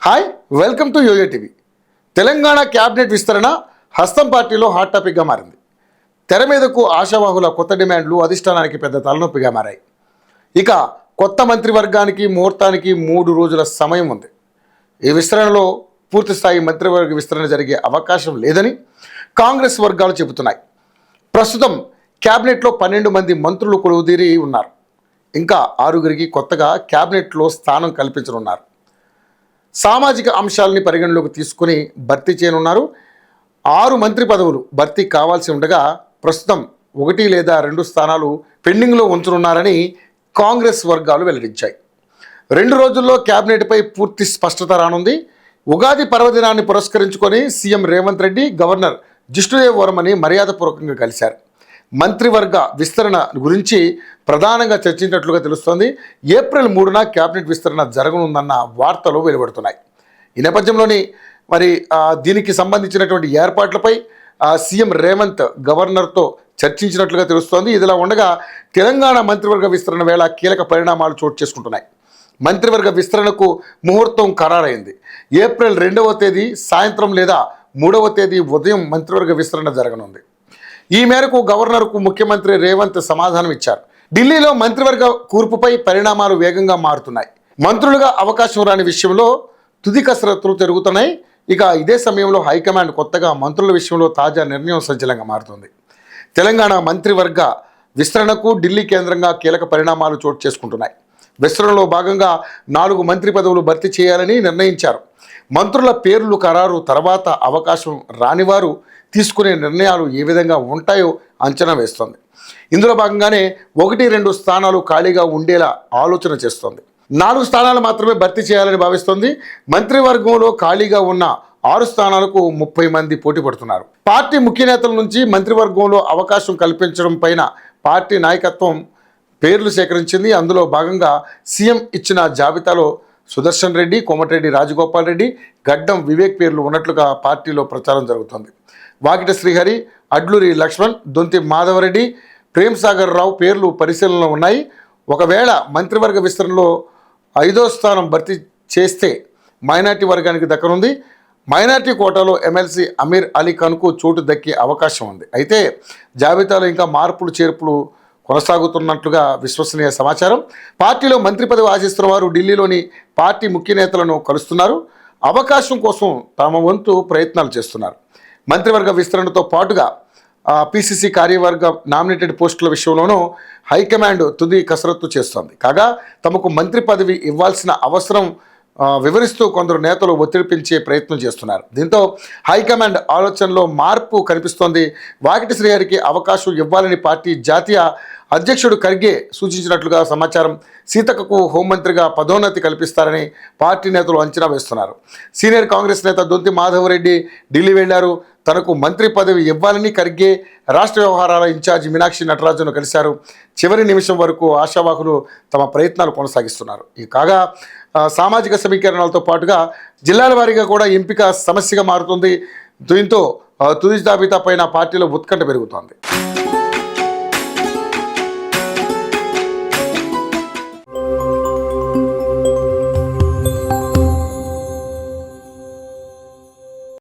Hi, welcome to Yoyo TV. Telangana cabinet విస్తరణ హస్తం పార్టీలో హాట్ టాపిక్గా మారింది. తెర మీదకు ఆశావాహుల కొత్త డిమాండ్లు అధిష్టానానికి పెద్ద తలనొప్పిగా మారాయి. ఇక కొత్త మంత్రివర్గానికి ముహూర్తానికి 3 రోజుల సమయం ఉంది. ఈ విస్తరణలో పూర్తిస్థాయి మంత్రివర్గ విస్తరణ జరిగే అవకాశం లేదని కాంగ్రెస్ వర్గాలు చెబుతున్నాయి. ప్రస్తుతం క్యాబినెట్లో 12 మంది మంత్రులు కొలువుదీరి ఉన్నారు. ఇంకా 6గురికి కొత్తగా క్యాబినెట్లో స్థానం కల్పించనున్నారు. సామాజిక అంశాలని పరిగణలోకి తీసుకుని భర్తీ చేయనున్నారు. 6 మంత్రి పదవులు భర్తీ కావాల్సి ఉండగా ప్రస్తుతం 1 లేదా 2 స్థానాలు పెండింగ్లో ఉంచనున్నారని కాంగ్రెస్ వర్గాలు వెల్లడించాయి. 2 రోజుల్లో క్యాబినెట్పై పూర్తి స్పష్టత రానుంది. ఉగాది పర్వదినాన్ని పురస్కరించుకొని సీఎం రేవంత్ రెడ్డి గవర్నర్ జిష్ణుదేవ్ వర్మని మర్యాదపూర్వకంగా కలిశారు. మంత్రివర్గ విస్తరణ గురించి ప్రధానంగా చర్చించినట్లుగా తెలుస్తోంది. ఏప్రిల్ 3న క్యాబినెట్ విస్తరణ జరగనుందన్న వార్తలు వెలువడుతున్నాయి. ఈ నేపథ్యంలోని దీనికి సంబంధించినటువంటి ఏర్పాట్లపై సీఎం రేవంత్ గవర్నర్తో చర్చించినట్లుగా తెలుస్తోంది. ఇదిలా ఉండగా తెలంగాణ మంత్రివర్గ విస్తరణ వేళ కీలక పరిణామాలు చోటు చేసుకుంటున్నాయి. మంత్రివర్గ విస్తరణకు ముహూర్తం ఖరారైంది. ఏప్రిల్ 2వ తేదీ సాయంత్రం లేదా 3వ తేదీ ఉదయం మంత్రివర్గ విస్తరణ జరగనుంది. ఈ మేరకు గవర్నర్కు ముఖ్యమంత్రి రేవంత్ సమాధానం ఇచ్చారు. ఢిల్లీలో మంత్రివర్గ కూర్పుపై పరిణామాలు వేగంగా మారుతున్నాయి. మంత్రులుగా అవకాశం రాని విషయంలో తుది కసరత్తులు జరుగుతున్నాయి. ఇక ఇదే సమయంలో హైకమాండ్ కొత్తగా మంత్రుల విషయంలో తాజా నిర్ణయం సంచలనంగా మారుతుంది. తెలంగాణ మంత్రివర్గ విస్తరణకు ఢిల్లీ కేంద్రంగా కీలక పరిణామాలు చోటు చేసుకుంటున్నాయి. విస్తరణలో భాగంగా 4 మంత్రి పదవులు భర్తీ చేయాలని నిర్ణయించారు. మంత్రుల పేర్లు ఖరారు తర్వాత అవకాశం రానివారు తీసుకునే నిర్ణయాలు ఏ విధంగా ఉంటాయో అంచనా వేస్తోంది. ఇందులో భాగంగానే 1-2 స్థానాలు ఖాళీగా ఉండేలా ఆలోచన చేస్తోంది. 4 స్థానాలు మాత్రమే భర్తీ చేయాలని భావిస్తోంది. మంత్రివర్గంలో ఖాళీగా ఉన్న 6 స్థానాలకు 30 మంది పోటీ పడుతున్నారు. పార్టీ ముఖ్య నేతల నుంచి మంత్రివర్గంలో అవకాశం కల్పించడం పైన పార్టీ నాయకత్వం పేర్లు సేకరించింది. అందులో భాగంగా సీఎం ఇచ్చిన జాబితాలో సుదర్శన్ రెడ్డి, కోమటిరెడ్డి రాజగోపాల్ రెడ్డి, గడ్డం వివేక్ పేర్లు ఉన్నట్లుగా పార్టీలో ప్రచారం జరుగుతోంది. వాకిట శ్రీహరి, అడ్లూరి లక్ష్మణ్, దొంతి మాధవరెడ్డి, ప్రేమ్ సాగర్ రావు పేర్లు పరిశీలనలో ఉన్నాయి. ఒకవేళ మంత్రివర్గ విస్తరణలో 5వ స్థానం భర్తీ చేస్తే మైనార్టీ వర్గానికి దక్కనుంది. మైనార్టీ కోటాలో ఎమ్మెల్సీ అమీర్ అలీ ఖాన్కు చోటు దక్కే అవకాశం ఉంది. అయితే జాబితాలో ఇంకా మార్పులు చేర్పులు కొనసాగుతున్నట్లుగా విశ్వసనీయ సమాచారం. పార్టీలో మంత్రి పదవి ఆశిస్తున్న వారు ఢిల్లీలోని పార్టీ ముఖ్య నేతలను కలుస్తున్నారు. అవకాశం కోసం తమ వంతు ప్రయత్నాలు చేస్తున్నారు. మంత్రివర్గ విస్తరణతో పాటుగా పీసీసీ కార్యవర్గ నామినేటెడ్ పోస్టుల విషయంలోనూ హైకమాండ్ తుది కసరత్తు చేస్తోంది. కాగా తమకు మంత్రి పదవి ఇవ్వాల్సిన అవసరం వివరిస్తూ కొందరు నేతలు ఒత్తిడి పెంచే ప్రయత్నం చేస్తున్నారు. దీంతో హైకమాండ్ ఆలోచనలో మార్పు కనిపిస్తోంది. వాకిటి శ్రీహరికి అవకాశం ఇవ్వాలని పార్టీ జాతీయ అధ్యక్షుడు ఖర్గే సూచించినట్లుగా సమాచారం. సీతక్కకు హోంమంత్రిగా పదోన్నతి కల్పిస్తారని పార్టీ నేతలు అంచనా వేస్తున్నారు. సీనియర్ కాంగ్రెస్ నేత దొంతి మాధవరెడ్డి ఢిల్లీ వెళ్లారు. తనకు మంత్రి పదవి ఇవ్వాలని ఖర్గే రాష్ట్ర వ్యవహారాల ఇన్ఛార్జి మీనాక్షి నటరాజును కలిశారు. చివరి నిమిషం వరకు ఆశావాహులు తమ ప్రయత్నాలు కొనసాగిస్తున్నారు. ఈ కాగా సామాజిక సమీకరణలతో పాటుగా జిల్లాల వారీగా కూడా ఎంపిక సమస్యగా మారుతుంది. దీంతో తుది జాబితా పైన పార్టీలో ఉత్కంఠ పెరుగుతోంది.